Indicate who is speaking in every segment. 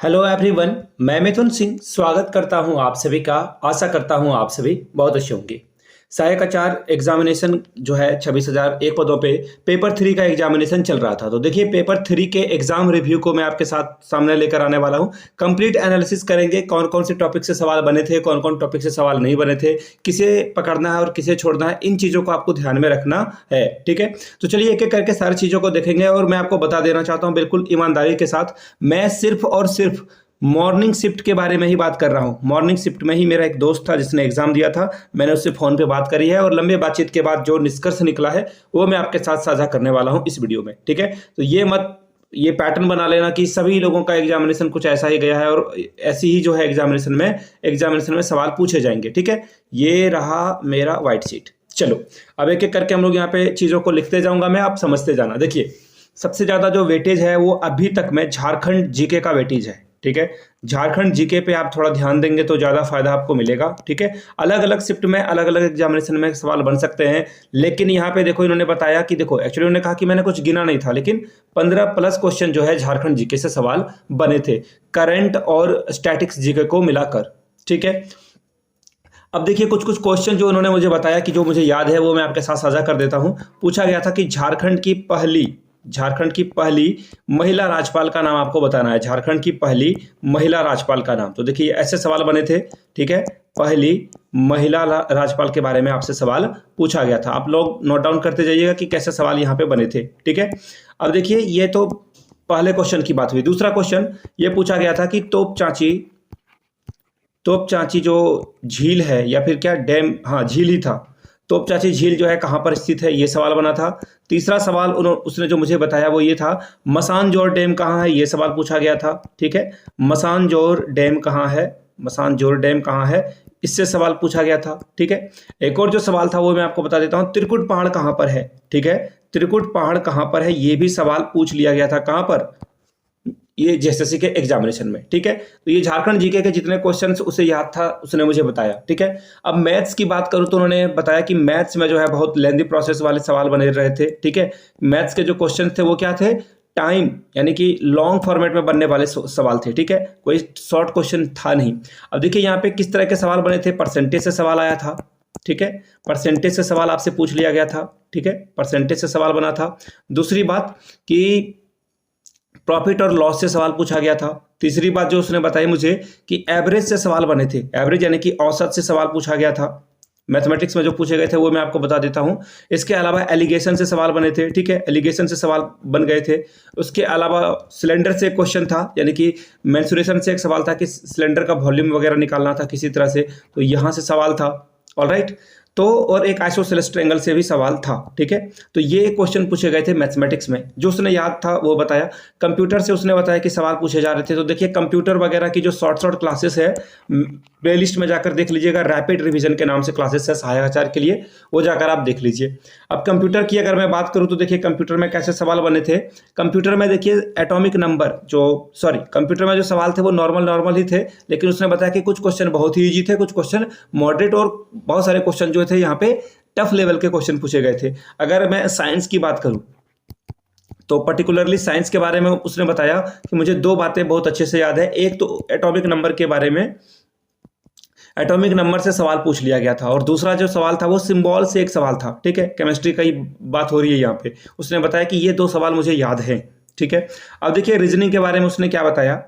Speaker 1: Hello everyone, मैं मिथुन सिंह स्वागत करता हूं आप सभी का। आशा करता हूं आप सभी बहुत अच्छे होंगे। सहायक आचार्य एग्जामिनेशन जो है 26,001 पदों पे पेपर 3 का एग्जामिनेशन चल रहा था। तो देखिए पेपर 3 के एग्जाम रिव्यू को मैं आपके साथ सामने लेकर आने वाला हूं। कंप्लीट एनालिसिस करेंगे कौन कौन से टॉपिक से सवाल बने थे, कौन कौन टॉपिक से सवाल नहीं बने थे, किसे पकड़ना है और किसे छोड़ना है, इन चीज़ों को आपको ध्यान में रखना है। ठीक है, तो चलिए एक एक करके सारी चीज़ों को देखेंगे। और मैं आपको बता देना चाहता हूँ बिल्कुल ईमानदारी के साथ, मैं सिर्फ और सिर्फ मॉर्निंग शिफ्ट के बारे में ही बात कर रहा हूँ। मॉर्निंग शिफ्ट में ही मेरा एक दोस्त था जिसने एग्जाम दिया था, मैंने उससे फ़ोन पे बात करी है और लंबे बातचीत के बाद जो निष्कर्ष निकला है वो मैं आपके साथ साझा करने वाला हूँ इस वीडियो में। ठीक है, तो ये पैटर्न बना लेना कि सभी लोगों का एग्जामिनेशन कुछ ऐसा ही गया है और ऐसी ही जो है एग्जामिनेशन में सवाल पूछे जाएंगे। ठीक है, ये रहा मेरा व्हाइट शीट। चलो अब एक एक करके हम लोग यहाँ पे चीज़ों को लिखते जाऊँगा मैं, आप समझते जाना। देखिए सबसे ज़्यादा जो वेटेज है वो अभी तक में झारखंड जीके का वेटेज है। ठीक है, झारखंड जीके पे आप थोड़ा ध्यान देंगे तो ज़्यादा फायदा आपको मिलेगा। ठीक है, अलग अलग शिफ्ट में अलग अलग एग्जामिनेशन में सवाल बन सकते हैं, लेकिन यहाँ पे देखो इन्होंने बताया कि देखो एक्चुअली उन्होंने कहा कि मैंने कुछ गिना नहीं था, लेकिन 15 प्लस क्वेश्चन जो है झारखंड जीके से सवाल बने थे, करंट और स्टैटिक्स जीके को मिलाकर। ठीक है, अब देखिए कुछ कुछ क्वेश्चन जो उन्होंने मुझे बताया कि जो मुझे याद है वो मैं आपके साथ साझा कर देता हूँ। पूछा गया था कि झारखंड की पहली महिला राज्यपाल का नाम आपको बताना है। झारखंड की पहली महिला राज्यपाल का नाम। तो देखिए ऐसे सवाल बने थे। ठीक है, पहली महिला राज्यपाल के बारे में आपसे सवाल पूछा गया था। आप लोग नोट डाउन करते जाइएगा कि कैसे सवाल यहाँ पे बने थे। ठीक है, अब देखिए ये तो पहले क्वेश्चन की बात हुई। दूसरा क्वेश्चन ये पूछा गया था कि तोप चांची जो झील है या फिर क्या डैम, हाँ झील ही था, तोप चांची झील जो है कहाँ पर स्थित है, ये सवाल बना था। तीसरा सवाल उसने जो मुझे बताया वो ये था, मसानजोर डैम कहाँ है, ये सवाल पूछा गया था। ठीक है, मसानजोर डैम कहाँ है, इससे सवाल पूछा गया था। ठीक है, एक और जो सवाल था वो मैं आपको बता देता हूँ, त्रिकुट पहाड़ कहाँ पर है। ठीक है, त्रिकुट पहाड़ कहाँ पर है, ये भी सवाल पूछ लिया गया था। कहाँ पर, ये जेएसएससी के एग्जामिनेशन में। ठीक है, तो ये झारखंड जीके के जितने क्वेश्चंस उसे याद था उसने मुझे बताया। ठीक है, अब मैथ्स की बात करूं तो उन्होंने बताया कि मैथ्स में जो है बहुत लेंदी प्रोसेस वाले सवाल बने रहे थे। ठीक है, मैथ्स के जो क्वेश्चन थे वो क्या थे, टाइम यानी कि लॉन्ग फॉर्मेट में बनने वाले सवाल थे। ठीक है, कोई शॉर्ट क्वेश्चन था नहीं। अब देखिए यहाँ पे किस तरह के सवाल बने थे, परसेंटेज से सवाल आया था। ठीक है, परसेंटेज से सवाल आपसे पूछ लिया गया था। ठीक है, परसेंटेज से सवाल बना था। दूसरी बात कि प्रॉफिट और लॉस से सवाल पूछा गया था। तीसरी बात जो उसने बताई मुझे कि एवरेज से सवाल बने थे। एवरेज यानी कि औसत से सवाल पूछा गया था। मैथमेटिक्स में जो पूछे गए थे वो मैं आपको बता देता हूं। इसके अलावा एलिगेशन से सवाल बने थे। ठीक है, एलिगेशन से सवाल बन गए थे। उसके अलावा सिलेंडर से एक क्वेश्चन था, यानी कि मेंसुरेशन से एक सवाल था कि सिलेंडर का वॉल्यूम वगैरह निकालना था किसी तरह से, तो यहाँ से सवाल था। ऑलराइट, तो और एक आइसोसेलेस ट्रायंगल से भी सवाल था। ठीक है, तो ये क्वेश्चन पूछे गए थे मैथमेटिक्स में, जो उसने याद था वो बताया। कंप्यूटर से उसने बताया कि सवाल पूछे जा रहे थे। तो देखिए कंप्यूटर वगैरह की जो शॉर्ट क्लासेस है, प्लेलिस्ट में जाकर देख लीजिएगा, रैपिड रिवीजन के नाम से क्लासेस है सहायक आचार्य के लिए, वो जाकर आप देख लीजिए। अब कंप्यूटर की अगर मैं बात करूं तो देखिए कंप्यूटर में कैसे सवाल बने थे। कंप्यूटर में देखिए एटॉमिक नंबर कंप्यूटर में जो सवाल थे वो नॉर्मल ही थे, लेकिन उसने बताया कि कुछ क्वेश्चन बहुत ही ईजी थे, कुछ क्वेश्चन मॉडरेट और बहुत सारे क्वेश्चन जो थे यहाँ पे टफ लेवल के क्वेश्चन पूछे गए थे। अगर मैं साइंस की बात करूं तो पर्टिकुलरली साइंस के बारे में उसने बताया कि मुझे दो बातें बहुत अच्छे से याद है। एक तो एटॉमिक नंबर के बारे में, एटॉमिक नंबर से सवाल पूछ लिया गया था, और दूसरा जो सवाल था वो सिंबल से एक सवाल था। ठीक है, केमिस्ट्री का ही बात हो रही है यहाँ पे। उसने बताया कि ये दो सवाल मुझे याद हैं। ठीक है, अब देखिए रीजनिंग के बारे में उसने क्या बताया।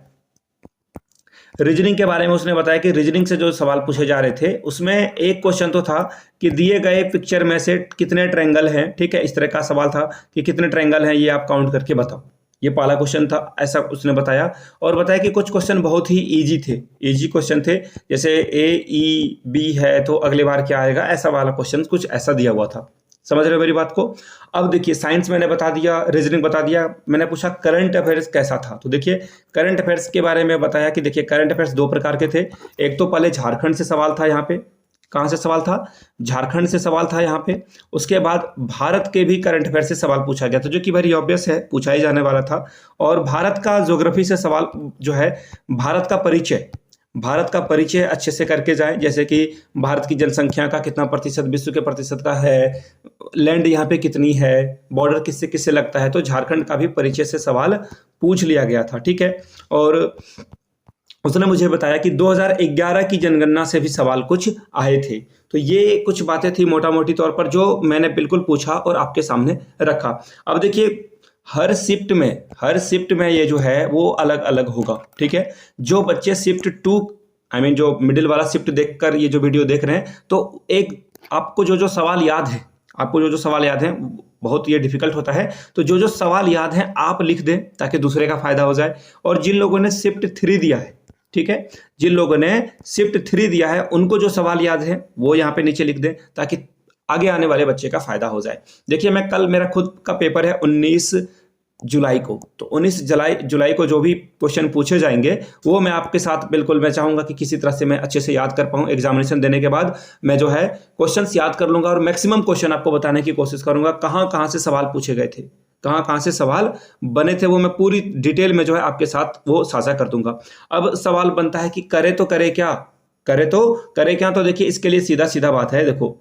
Speaker 1: रीजनिंग के बारे में उसने बताया कि रीजनिंग से जो सवाल पूछे जा रहे थे उसमें एक क्वेश्चन तो था कि दिए गए पिक्चर में से कितने ट्रायंगल हैं। ठीक है, इस तरह का सवाल था कि कितने ट्रायंगल हैं ये आप काउंट करके बताओ, ये पहला क्वेश्चन था, ऐसा उसने बताया। और बताया कि कुछ क्वेश्चन बहुत ही इजी क्वेश्चन थे, जैसे AEB है तो अगली बार क्या आएगा, ऐसा वाला क्वेश्चन कुछ ऐसा दिया हुआ था। समझ रहे हो मेरी बात को। अब देखिए साइंस मैंने बता दिया, रीजनिंग बता दिया, मैंने पूछा करंट अफेयर्स कैसा था। तो देखिए करंट अफेयर्स के बारे में बताया कि देखिए करंट अफेयर्स दो प्रकार के थे। एक तो पहले झारखंड से सवाल था, यहाँ पे कहाँ से सवाल था, झारखंड से सवाल था यहाँ पे। उसके बाद भारत के भी करंट अफेयर से सवाल पूछा गया था, जो कि वेरी ऑब्वियस है, पूछा ही जाने वाला था। और भारत का ज्योग्राफी से सवाल जो है, भारत का परिचय अच्छे से करके जाएं, जैसे कि भारत की जनसंख्या का कितना प्रतिशत विश्व के प्रतिशत का है, लैंड यहाँ पे कितनी है, बॉर्डर किससे किससे लगता है। तो झारखंड का भी परिचय से सवाल पूछ लिया गया था। ठीक है, और उसने मुझे बताया कि 2011 की जनगणना से भी सवाल कुछ आए थे। तो ये कुछ बातें थी मोटा मोटी तौर पर जो मैंने बिल्कुल पूछा और आपके सामने रखा। अब देखिए हर शिफ्ट में ये जो है वो अलग अलग होगा, ठीक है। जो बच्चे शिफ्ट 2 जो मिडिल वाला शिफ्ट देखकर ये जो वीडियो देख रहे हैं, तो एक आपको जो सवाल याद है, आपको जो सवाल याद है, बहुत ये डिफिकल्ट होता है, तो जो सवाल याद है आप लिख दें ताकि दूसरे का फायदा हो जाए। और जिन लोगों ने शिफ्ट 3 दिया है, ठीक है, जिन लोगों ने शिफ्ट 3 दिया है उनको जो सवाल याद है वो यहाँ पे नीचे लिख दें ताकि आगे आने वाले बच्चे का फायदा हो जाए। देखिए मैं कल मेरा खुद का पेपर है 19 जुलाई को, तो 19 जुलाई को जो भी क्वेश्चन पूछे जाएंगे वो मैं आपके साथ बिल्कुल मैं चाहूंगा कि किसी तरह से मैं अच्छे से याद कर पाऊँ। एग्जामिनेशन देने के बाद मैं जो है क्वेश्चंस याद कर लूंगा और मैक्सिमम क्वेश्चन आपको बताने की कोशिश करूंगा। कहाँ कहाँ से सवाल पूछे गए थे, कहाँ कहाँ से सवाल बने थे, वो मैं पूरी डिटेल में जो है आपके साथ वो साझा कर दूंगा। अब सवाल बनता है कि करे तो करे क्या, तो देखिए इसके लिए सीधा सीधा बात है। देखो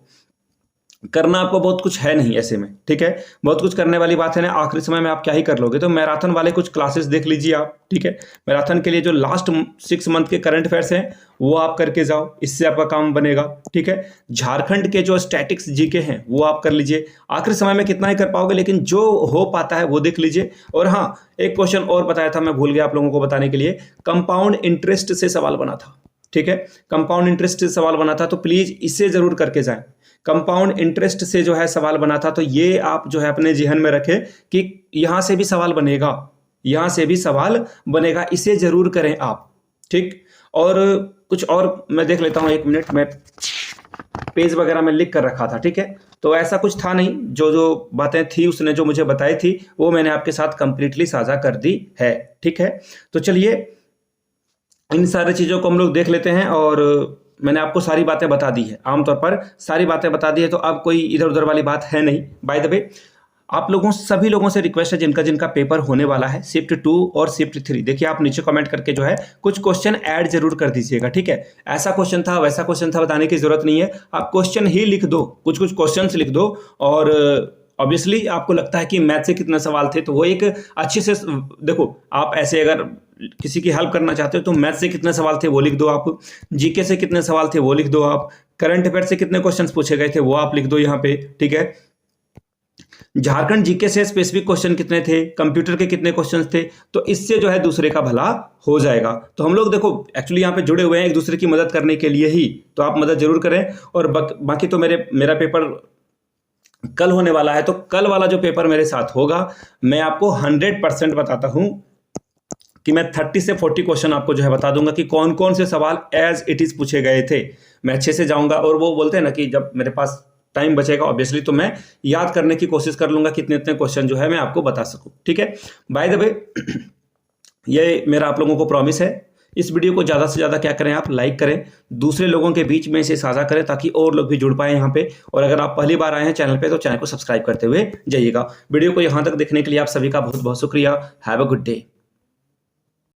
Speaker 1: करना आपको बहुत कुछ है नहीं ऐसे में, ठीक है, बहुत कुछ करने वाली बात है ना। आखिरी समय में आप क्या ही कर लोगे, तो मैराथन वाले कुछ क्लासेस देख लीजिए आप, ठीक है। मैराथन के लिए जो लास्ट 6 मंथ के करंट अफेयर्स हैं वो आप करके जाओ, इससे आपका काम बनेगा, ठीक है। झारखंड के जो स्टैटिक्स जीके हैं वो आप कर लीजिए। आखिरी समय में कितना ही कर पाओगे, लेकिन जो हो पाता है वो देख लीजिए। और हाँ, एक क्वेश्चन और बताया था, मैं भूल गया आप लोगों को बताने के लिए, कंपाउंड इंटरेस्ट से सवाल बना था, ठीक है। कंपाउंड इंटरेस्ट से सवाल बना था, तो प्लीज इसे जरूर करके जाएं। कंपाउंड इंटरेस्ट से जो है सवाल बना था, तो ये आप जो है अपने जहन में रखें कि यहां से भी सवाल बनेगा, यहां से भी सवाल बनेगा, इसे जरूर करें आप, ठीक। और कुछ और मैं देख लेता हूं, 1 मिनट, मैं पेज वगैरह में लिख कर रखा था, ठीक है। तो ऐसा कुछ था नहीं, जो बातें थी उसने जो मुझे बताई थी वो मैंने आपके साथ कंप्लीटली साझा कर दी है, ठीक है। तो चलिए इन सारी चीजों को हम लोग देख लेते हैं। और मैंने आपको सारी बातें बता दी है, आमतौर पर सारी बातें बता दी है, तो अब कोई इधर उधर वाली बात है नहीं। बाय द वे आप सभी लोगों से रिक्वेस्ट है जिनका पेपर होने वाला है शिफ्ट 2 और शिफ्ट 3, देखिए आप नीचे कमेंट करके जो है कुछ क्वेश्चन ऐड जरूर कर दीजिएगा, ठीक है। ऐसा क्वेश्चन था वैसा क्वेश्चन था बताने की जरूरत नहीं है, आप क्वेश्चन ही लिख दो, कुछ क्वेश्चन लिख दो। और ऑब्वियसली आपको लगता है कि मैथ से कितने सवाल थे, तो वो एक अच्छे से देखो, आप ऐसे अगर किसी की हेल्प करना चाहते हो तो मैथ से कितने सवाल थे वो लिख दो आप, जीके से कितने सवाल थे वो लिख दो आप, करंट अफेयर से कितने क्वेश्चंस पूछे गए थे वो आप लिख दो यहाँ पे, ठीक है। झारखंड जीके से स्पेसिफिक क्वेश्चन कितने थे, कंप्यूटर के कितने क्वेश्चंस थे, तो इससे जो है दूसरे का भला हो जाएगा। तो हम लोग देखो एक्चुअली यहाँ पे जुड़े हुए हैं एक दूसरे की मदद करने के लिए ही, तो आप मदद जरूर करें। और बाकी तो मेरा पेपर कल होने वाला है, तो कल वाला जो पेपर मेरे साथ होगा मैं आपको 100% बताता हूं कि मैं 30 से 40 क्वेश्चन आपको जो है बता दूंगा कि कौन कौन से सवाल एज इट इज पूछे गए थे। मैं अच्छे से जाऊंगा और वो बोलते हैं ना कि जब मेरे पास टाइम बचेगा ऑब्वियसली तो मैं याद करने की कोशिश कर लूंगा कितने इतने क्वेश्चन जो है मैं आपको बता सकूं, ठीक है। बाय द वे ये मेरा आप लोगों को प्रॉमिस है, इस वीडियो को ज़्यादा से ज़्यादा क्या करें, आप लाइक करें, दूसरे लोगों के बीच में इसे साझा करें ताकि और लोग भी जुड़ पाए यहाँ पे। और अगर आप पहली बार आए हैं चैनल पे तो चैनल को सब्सक्राइब करते हुए जाइएगा। वीडियो को यहाँ तक देखने के लिए आप सभी का बहुत बहुत शुक्रिया। Have a good day.